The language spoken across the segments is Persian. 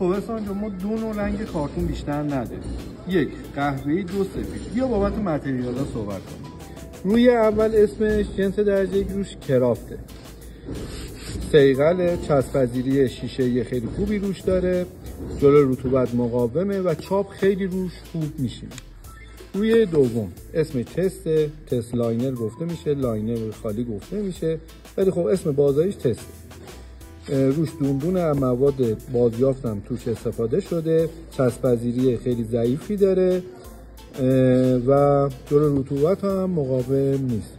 خب احسان جان، ما دو نوع رنگ کارتون بیشتر نداریم، یک قهوه‌ای، دو سفید. بیا بابت متریالا صحبت کنیم. روی اول اسمش جنس درجه یک روش کرافته، صیقل، چسب‌پذیری شیشه خیلی خوبی روش داره، جلو رطوبت مقاومه و چاپ خیلی روش خوب میشینه. روی دوم اسم تست لاینر گفته میشه، لاینر خالی گفته میشه، ولی خب اسم بازاریش تسته. روش دندون مواد بازیافت هم توش استفاده شده، چسب‌پذیری خیلی ضعیفی داره و جلو رطوبت هم مقاوم نیست.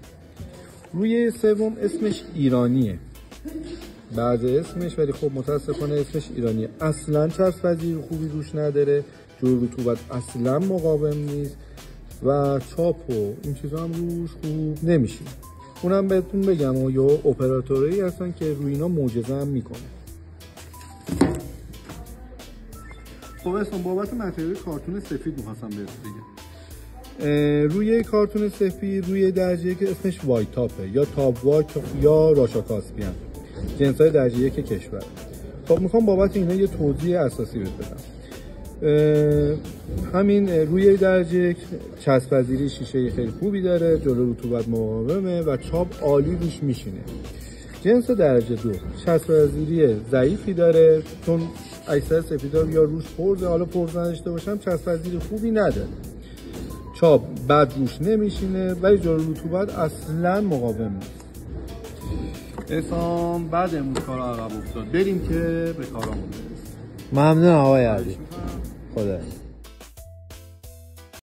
روی سوم اسمش ایرانیه، بعض اسمش، ولی خب متاسفانه اسمش ایرانیه. اصلا چسب‌پذیری خوبی روش نداره، جلو رطوبت اصلا مقاوم نیست و چاپ و این چیزا هم روش خوب نمیشه. اونم بهتون بگم یا اپراتوری هستن که روی اینا معجزه هم میکنه. خب اصلا بابت متریال کارتون سفید می‌خواستم بهت بگم. روی کارتون سفید روی درجه که اسمش وایت تاپه یا تاپ واک یا راشا کاسپیان، جنسای درجه یک کشور. خب میخوام بابت اینا یه توضیح اساسی بهت بدم. همین روی درجه چسب‌پذیری شیشه خیلی خوبی داره، جلو رطوبت مقاومه و چاپ عالی روش میشینه. جنس درجه دو چسب‌پذیری ضعیفی داره، چون اکثر سفیدا یا روش پرزه، حالا پرزه نداشته باشم چسب‌پذیری خوبی نداره، چاپ بد روش نمیشینه ولی جلو رطوبت اصلا مقاوم نیست. احسان بعد امروز کارا عقب افتاد، بریم که به کارامون برسیم. ممنون آقای علی. خدا